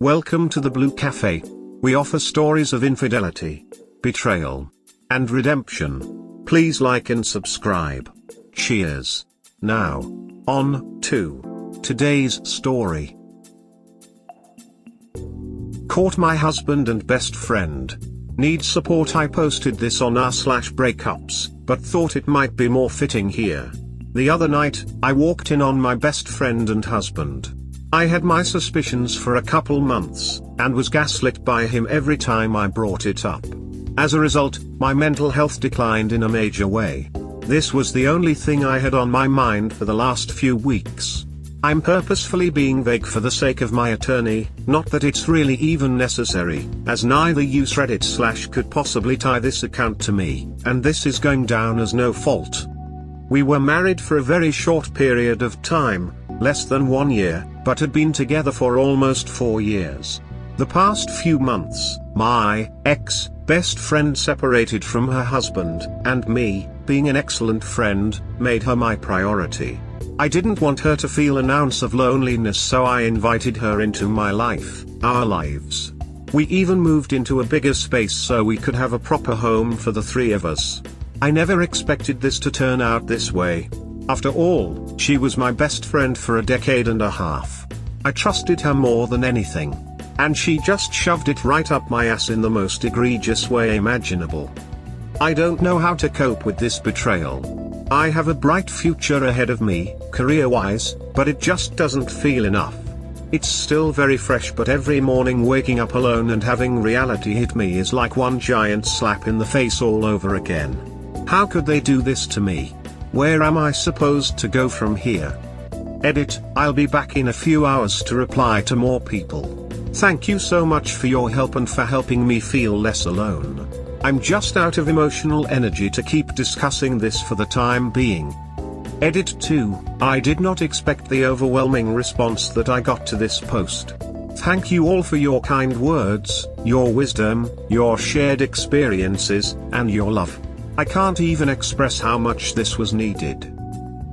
Welcome to the Blue Cafe. We offer stories of infidelity, betrayal, and redemption. Please like and subscribe. Cheers. Now, on to today's story. Caught my husband and best friend. Need support. I posted this on r/breakups, but thought it might be more fitting here. The other night, I walked in on my best friend and husband. I had my suspicions for a couple months, and was gaslit by him every time I brought it up. As a result, my mental health declined in a major way. This was the only thing I had on my mind for the last few weeks. I'm purposefully being vague for the sake of my attorney, not that it's really even necessary, as neither askreddit/ could possibly tie this account to me, and this is going down as no fault. We were married for a very short period of time, less than 1 year, but had been together for almost 4 years. The past few months, my ex-best friend separated from her husband, and me, being an excellent friend, made her my priority. I didn't want her to feel an ounce of loneliness, so I invited her into my life, our lives. We even moved into a bigger space so we could have a proper home for the three of us. I never expected this to turn out this way. After all, she was my best friend for a decade and a half. I trusted her more than anything. And she just shoved it right up my ass in the most egregious way imaginable. I don't know how to cope with this betrayal. I have a bright future ahead of me, career-wise, but it just doesn't feel enough. It's still very fresh, but every morning waking up alone and having reality hit me is like one giant slap in the face all over again. How could they do this to me? Where am I supposed to go from here? Edit, I'll be back in a few hours to reply to more people. Thank you so much for your help and for helping me feel less alone. I'm just out of emotional energy to keep discussing this for the time being. Edit 2, I did not expect the overwhelming response that I got to this post. Thank you all for your kind words, your wisdom, your shared experiences, and your love. I can't even express how much this was needed.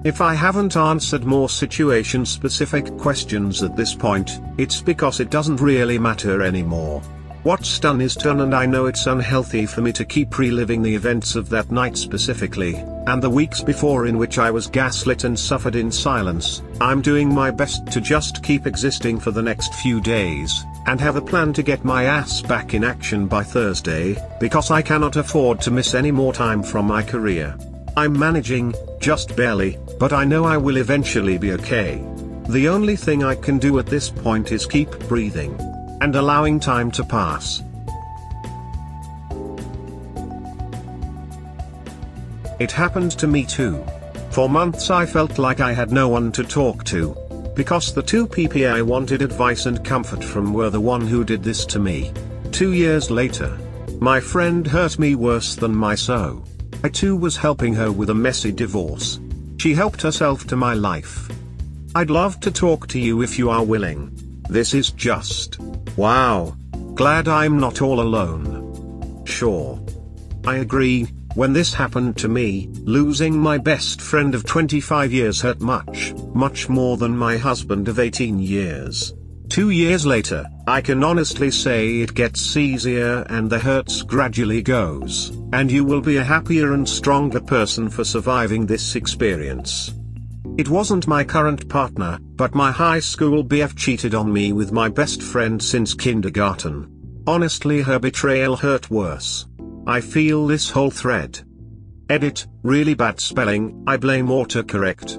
If I haven't answered more situation-specific questions at this point, it's because it doesn't really matter anymore. What's done is done, and I know it's unhealthy for me to keep reliving the events of that night specifically, and the weeks before in which I was gaslit and suffered in silence. I'm doing my best to just keep existing for the next few days, and have a plan to get my ass back in action by Thursday, because I cannot afford to miss any more time from my career. I'm managing, just barely, but I know I will eventually be okay. The only thing I can do at this point is keep breathing, and allowing time to pass. It happened to me too. For months I felt like I had no one to talk to, because the two people I wanted advice and comfort from were the one who did this to me. 2 years later, my friend hurt me worse than my so. I too was helping her with a messy divorce. She helped herself to my life. I'd love to talk to you if you are willing. This is just, wow. Glad I'm not all alone. Sure. I agree. When this happened to me, losing my best friend of 25 years hurt much, much more than my husband of 18 years. 2 years later, I can honestly say it gets easier and the hurts gradually goes, and you will be a happier and stronger person for surviving this experience. It wasn't my current partner, but my high school BF cheated on me with my best friend since kindergarten. Honestly, her betrayal hurt worse. I feel this whole thread. Edit, really bad spelling, I blame autocorrect.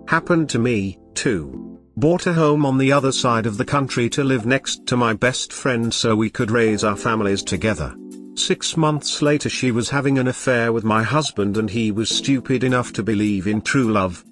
Happened to me, too. Bought a home on the other side of the country to live next to my best friend so we could raise our families together. 6 months later she was having an affair with my husband and he was stupid enough to believe in true love.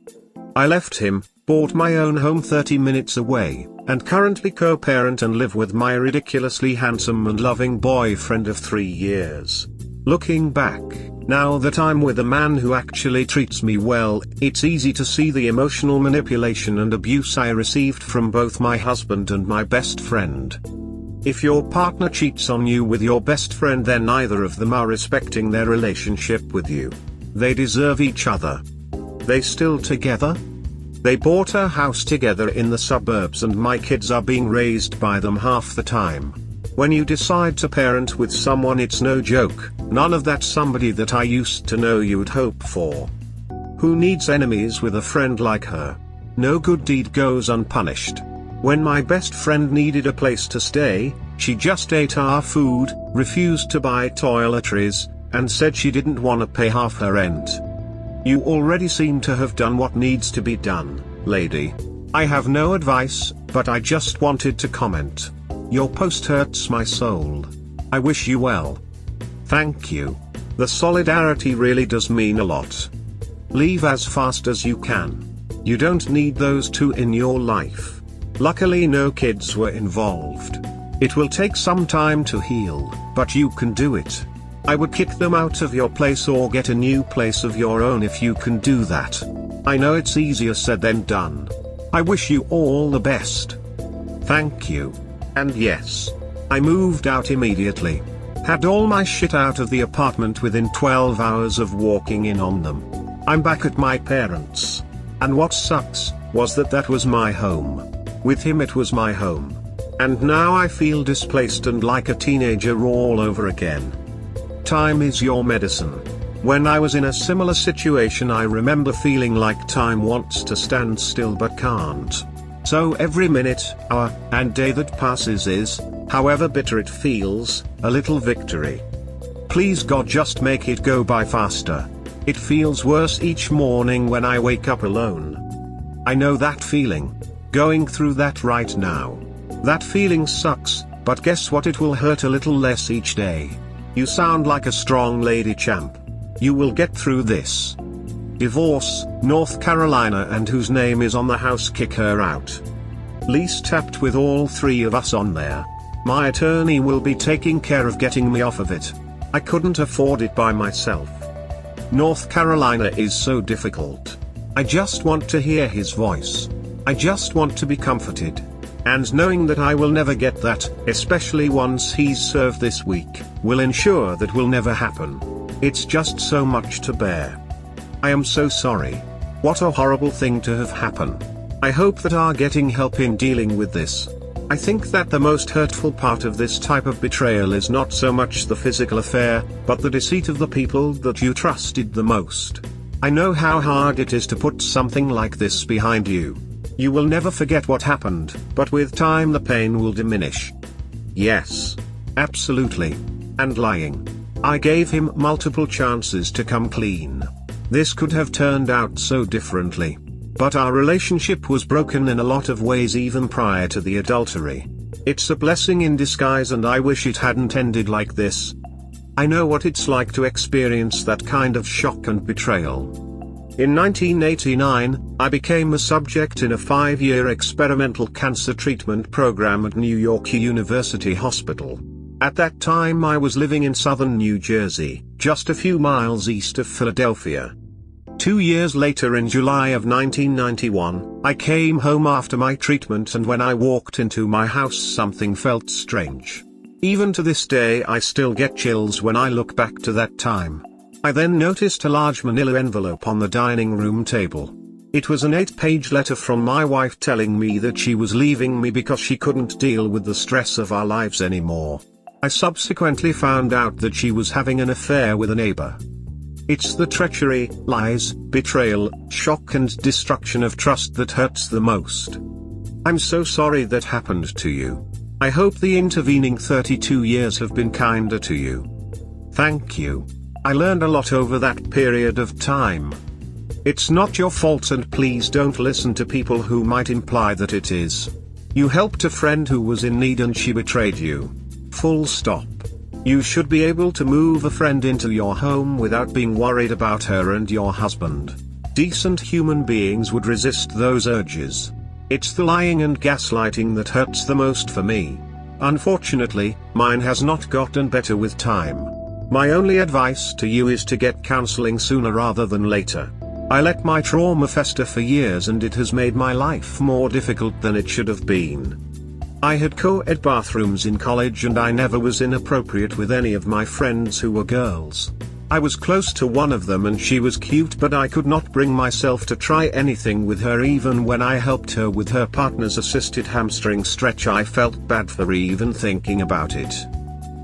I left him, bought my own home 30 minutes away, and currently co-parent and live with my ridiculously handsome and loving boyfriend of 3 years. Looking back, now that I'm with a man who actually treats me well, it's easy to see the emotional manipulation and abuse I received from both my husband and my best friend. If your partner cheats on you with your best friend, then neither of them are respecting their relationship with you. They deserve each other. They still together? They bought a house together in the suburbs and my kids are being raised by them half the time. When you decide to parent with someone, it's no joke, none of that somebody that I used to know you would hope for. Who needs enemies with a friend like her? No good deed goes unpunished. When my best friend needed a place to stay, she just ate our food, refused to buy toiletries, and said she didn't want to pay half her rent. You already seem to have done what needs to be done, lady. I have no advice, but I just wanted to comment. Your post hurts my soul. I wish you well. Thank you. The solidarity really does mean a lot. Leave as fast as you can. You don't need those two in your life. Luckily no kids were involved. It will take some time to heal, but you can do it. I would kick them out of your place or get a new place of your own if you can do that. I know it's easier said than done. I wish you all the best. Thank you. And yes, I moved out immediately. Had all my shit out of the apartment within 12 hours of walking in on them. I'm back at my parents'. And what sucks, was that was my home. With him it was my home. And now I feel displaced and like a teenager all over again. Time is your medicine. When I was in a similar situation I remember feeling like time wants to stand still but can't. So every minute, hour, and day that passes is, however bitter it feels, a little victory. Please God just make it go by faster. It feels worse each morning when I wake up alone. I know that feeling. Going through that right now. That feeling sucks, but guess what, it will hurt a little less each day. You sound like a strong lady champ. You will get through this. Divorce, North Carolina, and whose name is on the house, kick her out. Lease tapped with all three of us on there. My attorney will be taking care of getting me off of it. I couldn't afford it by myself. North Carolina is so difficult. I just want to hear his voice. I just want to be comforted. And knowing that I will never get that, especially once he's served this week, will ensure that will never happen. It's just so much to bear. I am so sorry. What a horrible thing to have happen. I hope that are getting help in dealing with this. I think that the most hurtful part of this type of betrayal is not so much the physical affair, but the deceit of the people that you trusted the most. I know how hard it is to put something like this behind you. You will never forget what happened, but with time the pain will diminish. Yes. Absolutely. And lying. I gave him multiple chances to come clean. This could have turned out so differently. But our relationship was broken in a lot of ways even prior to the adultery. It's a blessing in disguise and I wish it hadn't ended like this. I know what it's like to experience that kind of shock and betrayal. In 1989, I became a subject in a 5-year experimental cancer treatment program at New York University Hospital. At that time I was living in southern New Jersey, just a few miles east of Philadelphia. 2 years later, in July of 1991, I came home after my treatment, and when I walked into my house something felt strange. Even to this day I still get chills when I look back to that time. I then noticed a large manila envelope on the dining room table. It was an 8-page letter from my wife telling me that she was leaving me because she couldn't deal with the stress of our lives anymore. I subsequently found out that she was having an affair with a neighbor. It's the treachery, lies, betrayal, shock and destruction of trust that hurts the most. I'm so sorry that happened to you. I hope the intervening 32 years have been kinder to you. Thank you. I learned a lot over that period of time. It's not your fault, and please don't listen to people who might imply that it is. You helped a friend who was in need and she betrayed you. Full stop. You should be able to move a friend into your home without being worried about her and your husband. Decent human beings would resist those urges. It's the lying and gaslighting that hurts the most for me. Unfortunately, mine has not gotten better with time. My only advice to you is to get counseling sooner rather than later. I let my trauma fester for years and it has made my life more difficult than it should have been. I had co-ed bathrooms in college and I never was inappropriate with any of my friends who were girls. I was close to one of them and she was cute, but I could not bring myself to try anything with her. Even when I helped her with her partner's assisted hamstring stretch, I felt bad for even thinking about it.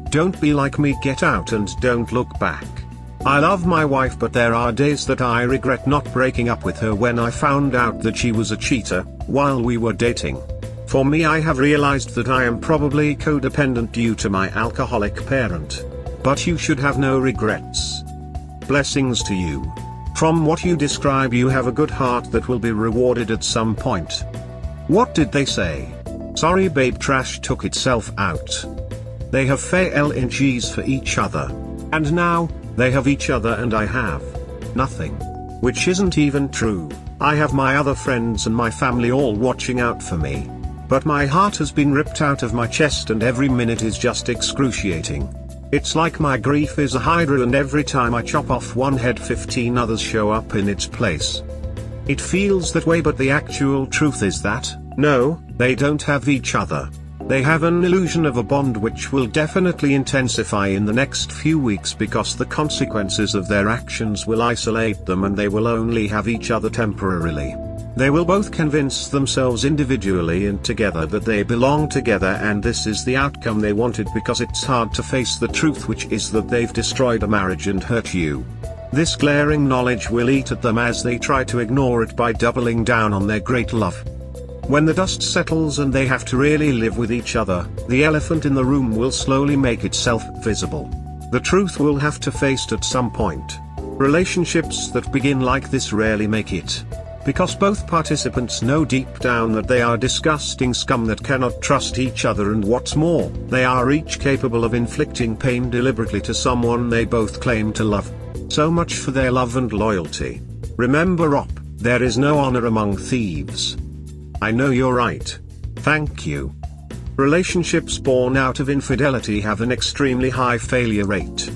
Don't be like me, get out and don't look back. I love my wife, but there are days that I regret not breaking up with her when I found out that she was a cheater while we were dating. For me, I have realized that I am probably codependent due to my alcoholic parent. But you should have no regrets. Blessings to you. From what you describe, you have a good heart that will be rewarded at some point. What did they say? Sorry babe, trash took itself out. They have feelings for each other. And now, they have each other and I have nothing. Which isn't even true. I have my other friends and my family all watching out for me. But my heart has been ripped out of my chest and every minute is just excruciating. It's like my grief is a hydra and every time I chop off one head 15 others show up in its place. It feels that way, but the actual truth is that, no, they don't have each other. They have an illusion of a bond which will definitely intensify in the next few weeks because the consequences of their actions will isolate them and they will only have each other temporarily. They will both convince themselves individually and together that they belong together, and this is the outcome they wanted because it's hard to face the truth, which is that they've destroyed a marriage and hurt you. This glaring knowledge will eat at them as they try to ignore it by doubling down on their great love. When the dust settles and they have to really live with each other, the elephant in the room will slowly make itself visible. The truth will have to face it at some point. Relationships that begin like this rarely make it. Because both participants know deep down that they are disgusting scum that cannot trust each other, and what's more, they are each capable of inflicting pain deliberately to someone they both claim to love. So much for their love and loyalty. Remember, there is no honor among thieves. I know you're right. Thank you. Relationships born out of infidelity have an extremely high failure rate.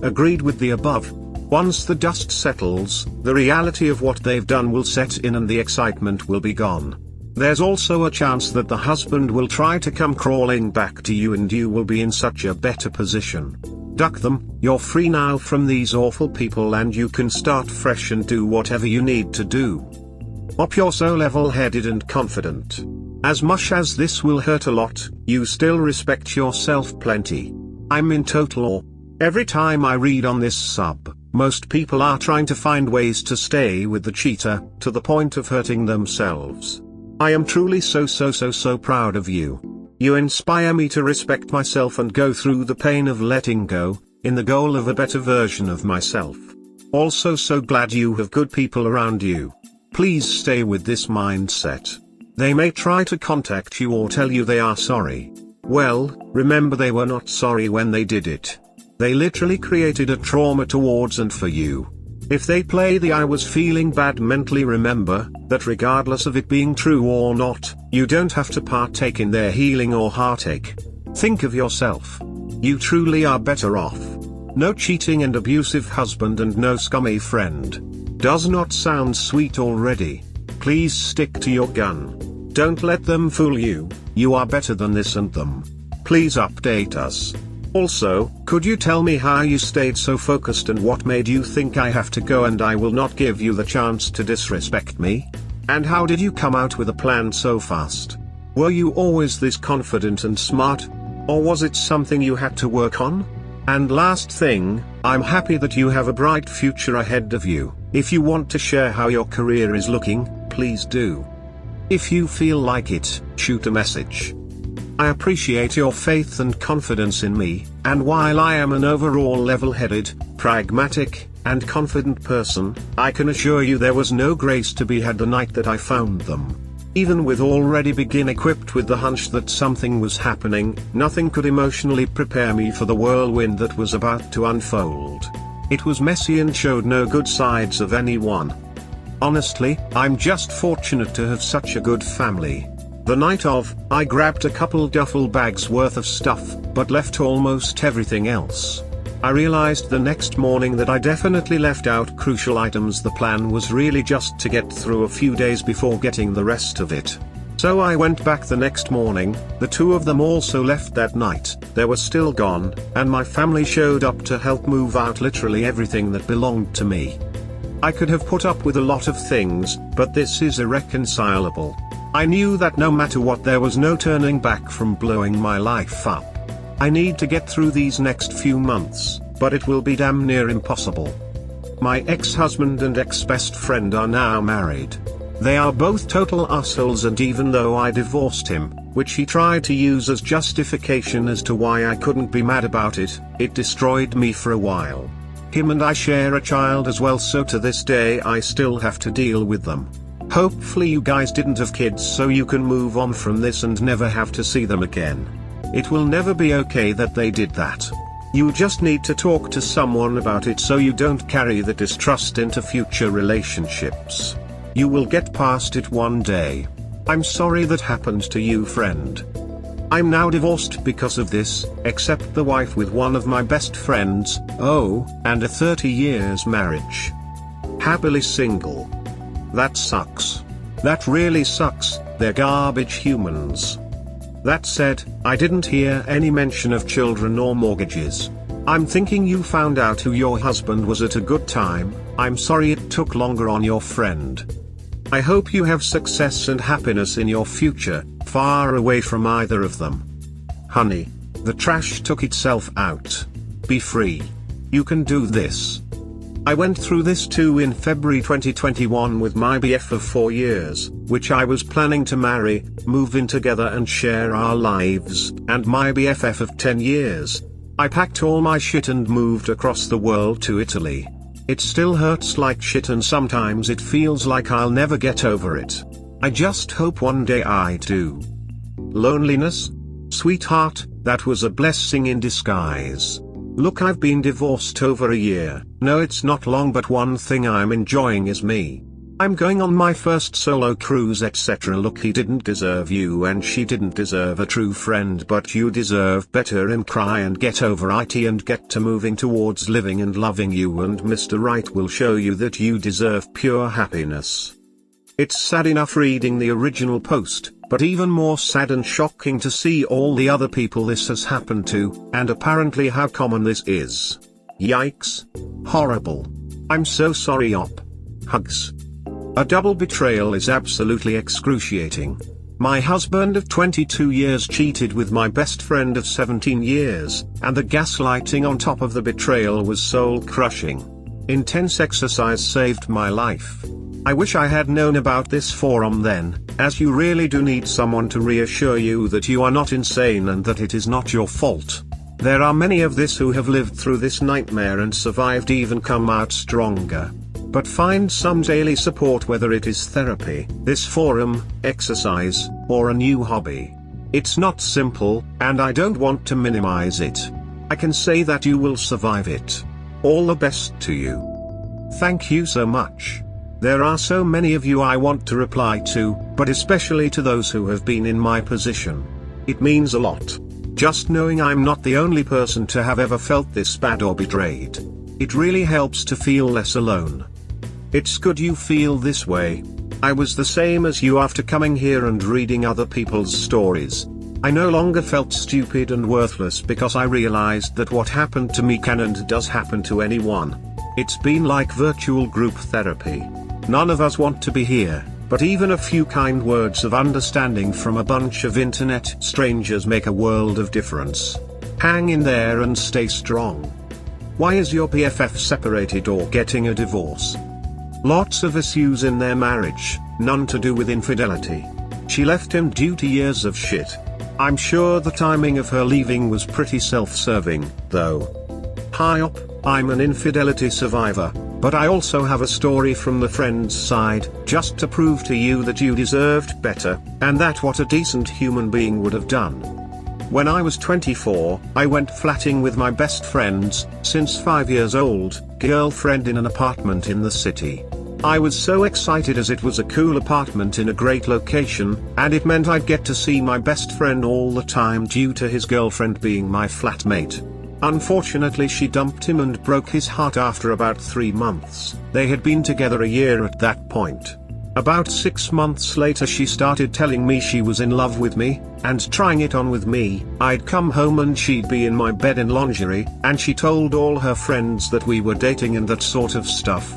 Agreed with the above. Once the dust settles, the reality of what they've done will set in and the excitement will be gone. There's also a chance that the husband will try to come crawling back to you and you will be in such a better position. Duck them. You're free now from these awful people and you can start fresh and do whatever you need to do. You're so level-headed and confident. As much as this will hurt a lot, you still respect yourself plenty. I'm in total awe. Every time I read on this sub, most people are trying to find ways to stay with the cheater, to the point of hurting themselves. I am truly so proud of you. You inspire me to respect myself and go through the pain of letting go, in the goal of a better version of myself. Also so glad you have good people around you. Please stay with this mindset. They may try to contact you or tell you they are sorry. Well, remember they were not sorry when they did it. They literally created a trauma towards and for you. If they play the I was feeling bad mentally, remember that regardless of it being true or not, you don't have to partake in their healing or heartache. Think of yourself. You truly are better off. No cheating and abusive husband and no scummy friend. Does not sound sweet already? Please stick to your gun. Don't let them fool you. You are better than this and them. Please update us. Also, could you tell me how you stayed so focused and what made you think I have to go and I will not give you the chance to disrespect me? And how did you come out with a plan so fast? Were you always this confident and smart? Or was it something you had to work on? And last thing, I'm happy that you have a bright future ahead of you. If you want to share how your career is looking, please do. If you feel like it, shoot a message. I appreciate your faith and confidence in me, and while I am an overall level-headed, pragmatic, and confident person, I can assure you there was no grace to be had the night that I found them. Even with already begin equipped with the hunch that something was happening, nothing could emotionally prepare me for the whirlwind that was about to unfold. It was messy and showed no good sides of anyone. Honestly, I'm just fortunate to have such a good family. The night of, I grabbed a couple duffel bags worth of stuff, but left almost everything else. I realized the next morning that I definitely left out crucial items. The plan was really just to get through a few days before getting the rest of it. So I went back the next morning. The two of them also left that night. They were still gone, and my family showed up to help move out literally everything that belonged to me. I could have put up with a lot of things, but this is irreconcilable. I knew that no matter what, there was no turning back from blowing my life up. I need to get through these next few months, but it will be damn near impossible. My ex-husband and ex-best friend are now married. They are both total assholes, and even though I divorced him, which he tried to use as justification as to why I couldn't be mad about it, it destroyed me for a while. Him and I share a child as well, so to this day I still have to deal with them. Hopefully you guys didn't have kids so you can move on from this and never have to see them again. It will never be okay that they did that. You just need to talk to someone about it so you don't carry the distrust into future relationships. You will get past it one day. I'm sorry that happened to you, friend. I'm now divorced because of this, except the wife with one of my best friends, and a 30 years marriage. Happily single. That sucks. That really sucks. They're garbage humans. That said, I didn't hear any mention of children or mortgages. I'm thinking you found out who your husband was at a good time. I'm sorry it took longer on your friend. I hope you have success and happiness in your future, far away from either of them. Honey, the trash took itself out. Be free. You can do this. I went through this too in February 2021 with my BF of 4 years, which I was planning to marry, move in together and share our lives, and my BFF of 10 years. I packed all my shit and moved across the world to Italy. It still hurts like shit and sometimes it feels like I'll never get over it. I just hope one day I do. Loneliness? Sweetheart, that was a blessing in disguise. Look, I've been divorced over a year. No, it's not long, but one thing I'm enjoying is me. I'm going on my first solo cruise, etc. Look, he didn't deserve you and she didn't deserve a true friend, but you deserve better, and cry and get over it and get to moving towards living and loving you, and Mr. Right will show you that you deserve pure happiness. It's sad enough reading the original post, but even more sad and shocking to see all the other people this has happened to, and apparently how common this is. Yikes. Horrible. I'm so sorry, Op. Hugs. A double betrayal is absolutely excruciating. My husband of 22 years cheated with my best friend of 17 years, and the gaslighting on top of the betrayal was soul-crushing. Intense exercise saved my life. I wish I had known about this forum then, as you really do need someone to reassure you that you are not insane and that it is not your fault. There are many of this who have lived through this nightmare and survived, even come out stronger. But find some daily support, whether it is therapy, this forum, exercise, or a new hobby. It's not simple, and I don't want to minimize it. I can say that you will survive it. All the best to you. Thank you so much. There are so many of you I want to reply to, but especially to those who have been in my position. It means a lot. Just knowing I'm not the only person to have ever felt this bad or betrayed. It really helps to feel less alone. It's good you feel this way. I was the same as you after coming here and reading other people's stories. I no longer felt stupid and worthless because I realized that what happened to me can and does happen to anyone. It's been like virtual group therapy. None of us want to be here, but even a few kind words of understanding from a bunch of internet strangers make a world of difference. Hang in there and stay strong. Why is your BFF separated or getting a divorce? Lots of issues in their marriage, none to do with infidelity. She left him due to years of shit. I'm sure the timing of her leaving was pretty self-serving, though. Hi Op, I'm an infidelity survivor, but I also have a story from the friend's side, just to prove to you that you deserved better, and that what a decent human being would have done. When I was 24, I went flatting with my best friend's, since 5 years old, girlfriend in an apartment in the city. I was so excited as it was a cool apartment in a great location, and it meant I'd get to see my best friend all the time due to his girlfriend being my flatmate. Unfortunately, she dumped him and broke his heart after about 3 months. They had been together a year at that point. About 6 months later she started telling me she was in love with me, and trying it on with me. I'd come home and she'd be in my bed in lingerie, and she told all her friends that we were dating and that sort of stuff.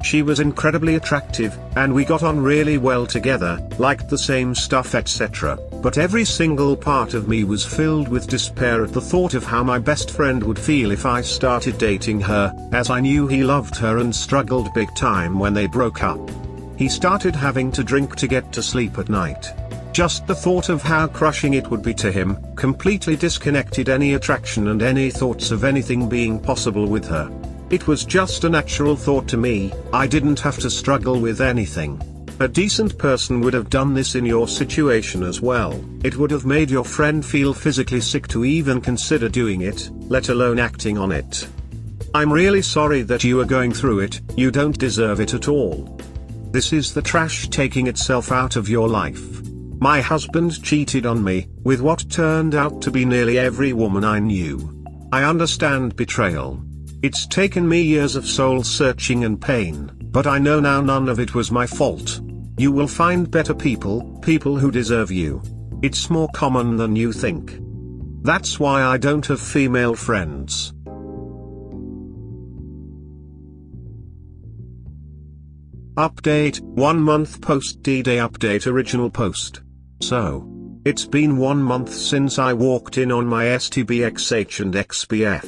She was incredibly attractive, and we got on really well together, liked the same stuff etc. But every single part of me was filled with despair at the thought of how my best friend would feel if I started dating her, as I knew he loved her and struggled big time when they broke up. He started having to drink to get to sleep at night. Just the thought of how crushing it would be to him, completely disconnected any attraction and any thoughts of anything being possible with her. It was just a natural thought to me. I didn't have to struggle with anything. A decent person would have done this in your situation as well. It would have made your friend feel physically sick to even consider doing it, let alone acting on it. I'm really sorry that you are going through it. You don't deserve it at all. This is the trash taking itself out of your life. My husband cheated on me, with what turned out to be nearly every woman I knew. I understand betrayal. It's taken me years of soul searching and pain, but I know now none of it was my fault. You will find better people, people who deserve you. It's more common than you think. That's why I don't have female friends. Update, 1 month post-DDay update. Original post. So, it's been 1 month since I walked in on my STBXH and XBF.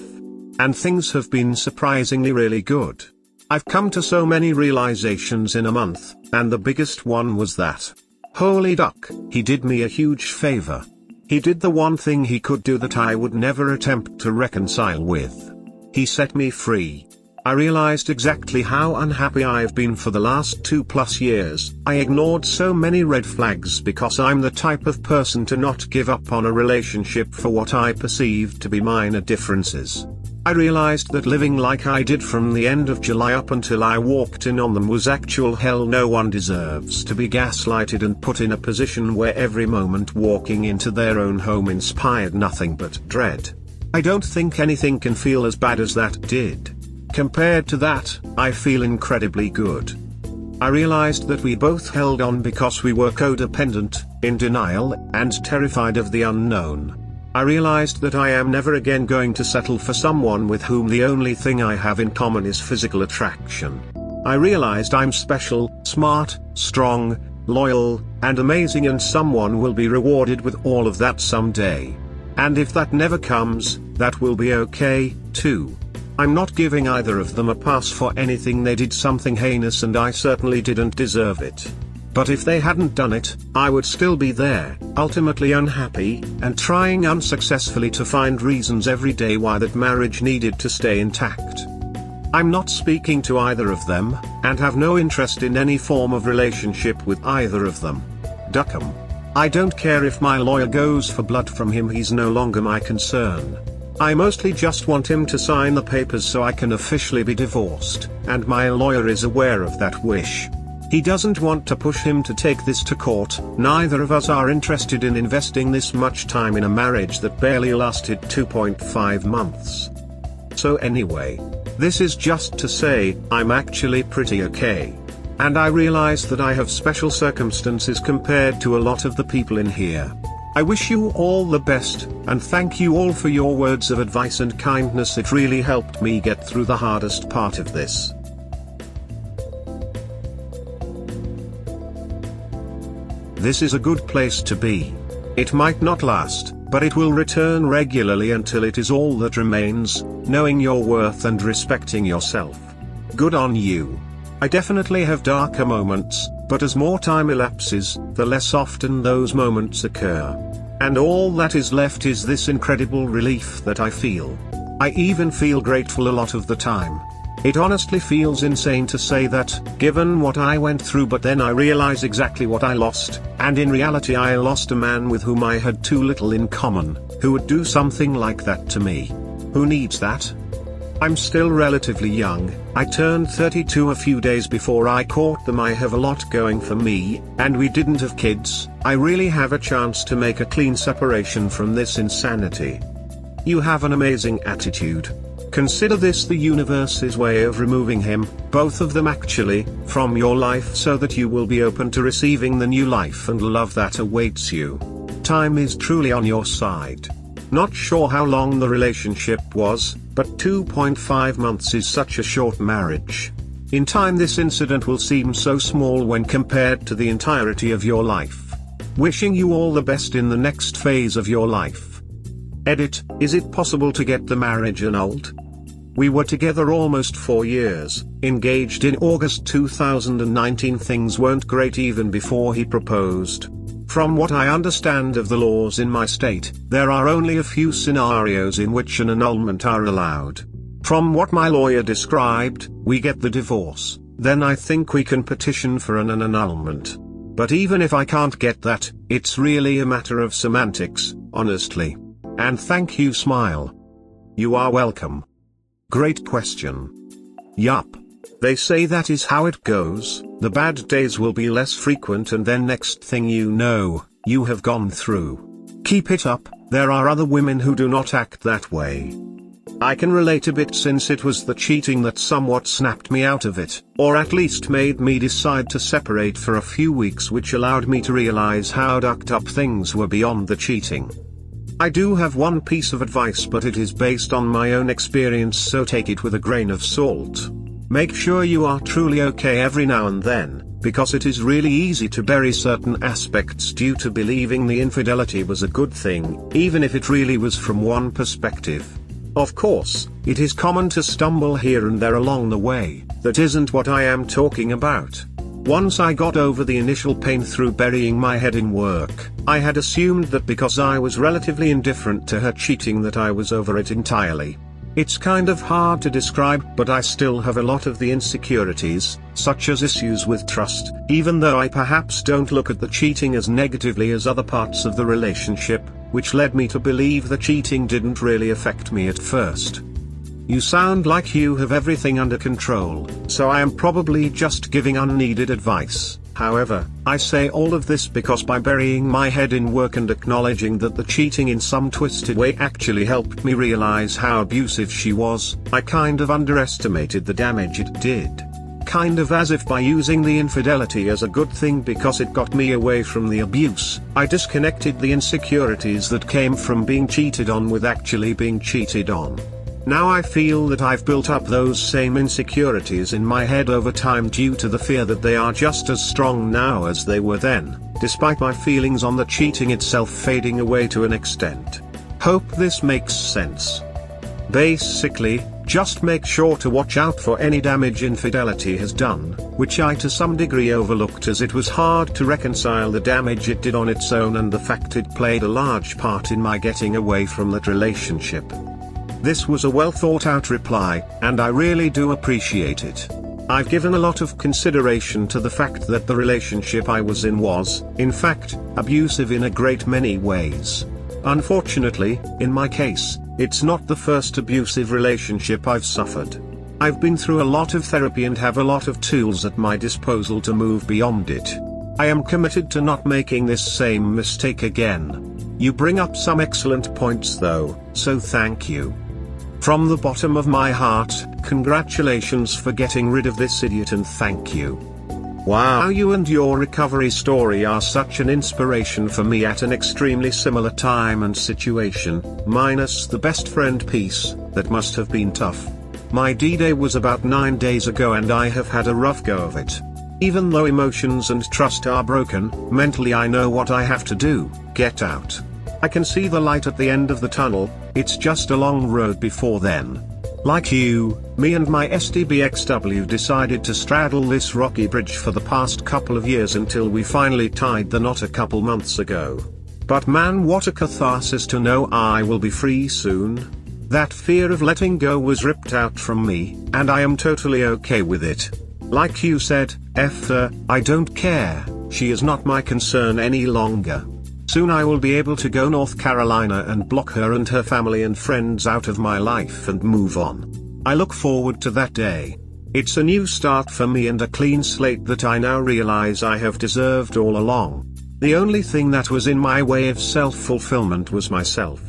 And things have been surprisingly really good. I've come to so many realizations in a month, and the biggest one was that, holy duck, he did me a huge favor. He did the one thing he could do that I would never attempt to reconcile with. He set me free. I realized exactly how unhappy I've been for the last 2+ years. I ignored so many red flags because I'm the type of person to not give up on a relationship for what I perceived to be minor differences. I realized that living like I did from the end of July up until I walked in on them was actual hell. No one deserves to be gaslighted and put in a position where every moment walking into their own home inspired nothing but dread. I don't think anything can feel as bad as that did. Compared to that, I feel incredibly good. I realized that we both held on because we were codependent, in denial, and terrified of the unknown. I realized that I am never again going to settle for someone with whom the only thing I have in common is physical attraction. I realized I'm special, smart, strong, loyal, and amazing, and someone will be rewarded with all of that someday. And if that never comes, that will be okay, too. I'm not giving either of them a pass for anything they did. Something heinous, and I certainly didn't deserve it. But if they hadn't done it, I would still be there, ultimately unhappy, and trying unsuccessfully to find reasons every day why that marriage needed to stay intact. I'm not speaking to either of them, and have no interest in any form of relationship with either of them. Duck 'em. I don't care if my lawyer goes for blood from him. He's no longer my concern. I mostly just want him to sign the papers so I can officially be divorced, and my lawyer is aware of that wish. He doesn't want to push him to take this to court. Neither of us are interested in investing this much time in a marriage that barely lasted 2.5 months. So anyway, this is just to say, I'm actually pretty okay. And I realize that I have special circumstances compared to a lot of the people in here. I wish you all the best, and thank you all for your words of advice and kindness. It really helped me get through the hardest part of this. This is a good place to be. It might not last, but it will return regularly until it is all that remains, knowing your worth and respecting yourself. Good on you. I definitely have darker moments, but as more time elapses, the less often those moments occur. And all that is left is this incredible relief that I feel. I even feel grateful a lot of the time. It honestly feels insane to say that, given what I went through, but then I realize exactly what I lost, and in reality I lost a man with whom I had too little in common, who would do something like that to me. Who needs that? I'm still relatively young. I turned 32 a few days before I caught them. I have a lot going for me, and we didn't have kids. I really have a chance to make a clean separation from this insanity. You have an amazing attitude. Consider this the universe's way of removing him, both of them actually, from your life so that you will be open to receiving the new life and love that awaits you. Time is truly on your side. Not sure how long the relationship was, but 2.5 months is such a short marriage. In time this incident will seem so small when compared to the entirety of your life. Wishing you all the best in the next phase of your life. Edit, is it possible to get the marriage annulled? We were together almost 4 years, engaged in August 2019. Things weren't great even before he proposed. From what I understand of the laws in my state, there are only a few scenarios in which an annulment are allowed. From what my lawyer described, we get the divorce, then I think we can petition for an annulment. But even if I can't get that, it's really a matter of semantics, honestly. And thank you, smile. You are welcome. Great question. Yup. They say that is how it goes, the bad days will be less frequent and then next thing you know, you have gone through. Keep it up, there are other women who do not act that way. I can relate a bit since it was the cheating that somewhat snapped me out of it, or at least made me decide to separate for a few weeks, which allowed me to realize how ducked up things were beyond the cheating. I do have one piece of advice, but it is based on my own experience, so take it with a grain of salt. Make sure you are truly okay every now and then, because it is really easy to bury certain aspects due to believing the infidelity was a good thing, even if it really was from one perspective. Of course, it is common to stumble here and there along the way. That isn't what I am talking about. Once I got over the initial pain through burying my head in work, I had assumed that because I was relatively indifferent to her cheating that I was over it entirely. It's kind of hard to describe, but I still have a lot of the insecurities, such as issues with trust, even though I perhaps don't look at the cheating as negatively as other parts of the relationship, which led me to believe the cheating didn't really affect me at first. You sound like you have everything under control, so I am probably just giving unneeded advice. However, I say all of this because by burying my head in work and acknowledging that the cheating in some twisted way actually helped me realize how abusive she was, I kind of underestimated the damage it did. Kind of as if by using the infidelity as a good thing because it got me away from the abuse, I disconnected the insecurities that came from being cheated on with actually being cheated on. Now I feel that I've built up those same insecurities in my head over time due to the fear that they are just as strong now as they were then, despite my feelings on the cheating itself fading away to an extent. Hope this makes sense. Basically, just make sure to watch out for any damage infidelity has done, which I to some degree overlooked as it was hard to reconcile the damage it did on its own and the fact it played a large part in my getting away from that relationship. This was a well thought out reply, and I really do appreciate it. I've given a lot of consideration to the fact that the relationship I was in was, in fact, abusive in a great many ways. Unfortunately, in my case, it's not the first abusive relationship I've suffered. I've been through a lot of therapy and have a lot of tools at my disposal to move beyond it. I am committed to not making this same mistake again. You bring up some excellent points though, so thank you. From the bottom of my heart, congratulations for getting rid of this idiot and thank you. Wow, you and your recovery story are such an inspiration for me at an extremely similar time and situation, minus the best friend piece. That must have been tough. My D-Day was about 9 days ago and I have had a rough go of it. Even though emotions and trust are broken, mentally I know what I have to do, get out. I can see the light at the end of the tunnel, it's just a long road before then. Like you, me and my SDBXW decided to straddle this rocky bridge for the past couple of years until we finally tied the knot a couple months ago. But man, what a catharsis to know I will be free soon. That fear of letting go was ripped out from me, and I am totally okay with it. Like you said, F her, I don't care, she is not my concern any longer. Soon I will be able to go North Carolina and block her and her family and friends out of my life and move on. I look forward to that day. It's a new start for me and a clean slate that I now realize I have deserved all along. The only thing that was in my way of self-fulfillment was myself.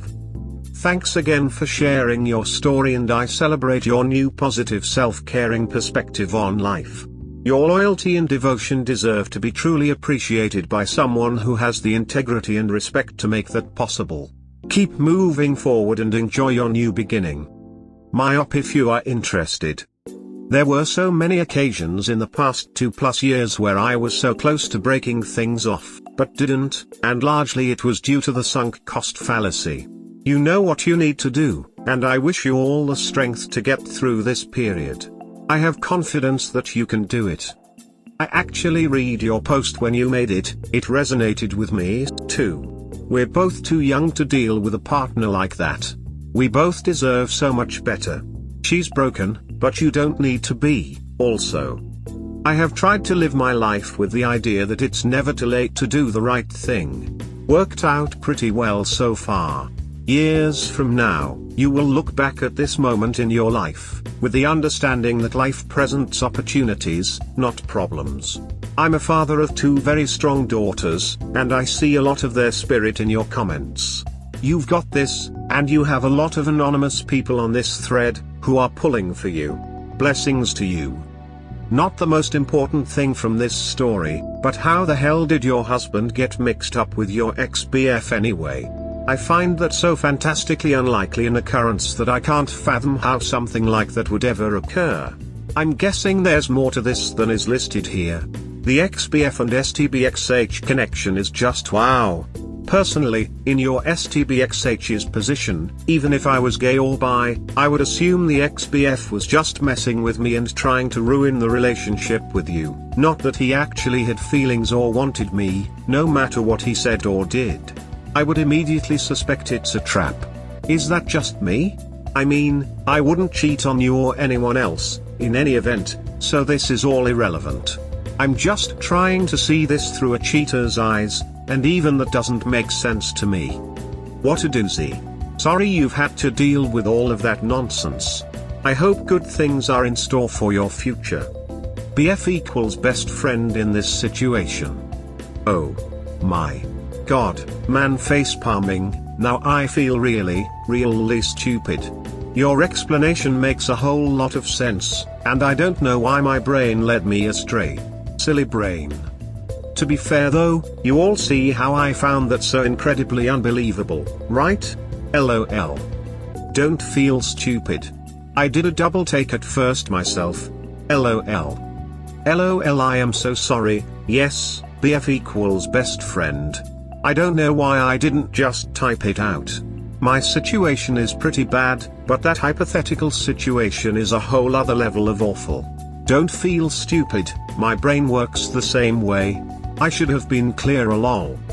Thanks again for sharing your story, and I celebrate your new positive self-caring perspective on life. Your loyalty and devotion deserve to be truly appreciated by someone who has the integrity and respect to make that possible. Keep moving forward and enjoy your new beginning. Myop if you are interested. There were so many occasions in the past 2+ years where I was so close to breaking things off, but didn't, and largely it was due to the sunk cost fallacy. You know what you need to do, and I wish you all the strength to get through this period. I have confidence that you can do it. I actually read your post when you made it resonated with me, too. We're both too young to deal with a partner like that. We both deserve so much better. She's broken, but you don't need to be, also. I have tried to live my life with the idea that it's never too late to do the right thing. Worked out pretty well so far. Years from now, you will look back at this moment in your life, with the understanding that life presents opportunities, not problems. I'm a father of 2 very strong daughters, and I see a lot of their spirit in your comments. You've got this, and you have a lot of anonymous people on this thread, who are pulling for you. Blessings to you. Not the most important thing from this story, but how the hell did your husband get mixed up with your ex-BF anyway? I find that so fantastically unlikely an occurrence that I can't fathom how something like that would ever occur. I'm guessing there's more to this than is listed here. The ex-BF and STBXH connection is just wow. Personally, in your STBXH's position, even if I was gay or bi, I would assume the ex-BF was just messing with me and trying to ruin the relationship with you, not that he actually had feelings or wanted me, no matter what he said or did. I would immediately suspect it's a trap. Is that just me? I mean, I wouldn't cheat on you or anyone else, in any event, so this is all irrelevant. I'm just trying to see this through a cheater's eyes, and even that doesn't make sense to me. What a doozy. Sorry you've had to deal with all of that nonsense. I hope good things are in store for your future. BF equals best friend in this situation. Oh my God, man, face palming. Now I feel really stupid. Your explanation makes a whole lot of sense, and I don't know why my brain led me astray. Silly brain. To be fair though, you all see how I found that so incredibly unbelievable, right? LOL. Don't feel stupid. I did a double take at first myself. LOL. LOL, I am so sorry. Yes, BF equals best friend. I don't know why I didn't just type it out. My situation is pretty bad, but that hypothetical situation is a whole other level of awful. Don't feel stupid, my brain works the same way. I should have been clear along.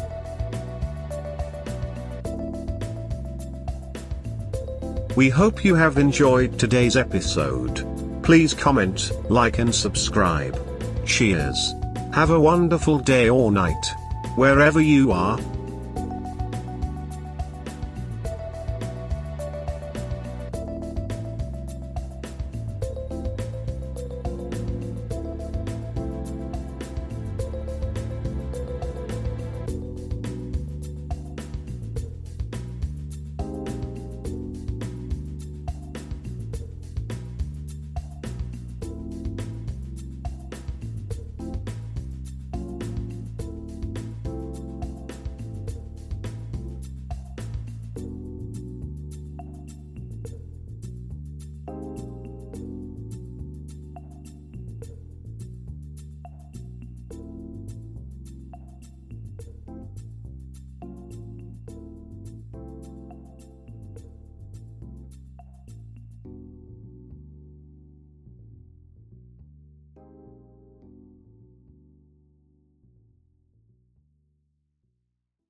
We hope you have enjoyed today's episode. Please comment, like and subscribe. Cheers. Have a wonderful day or night. Wherever you are.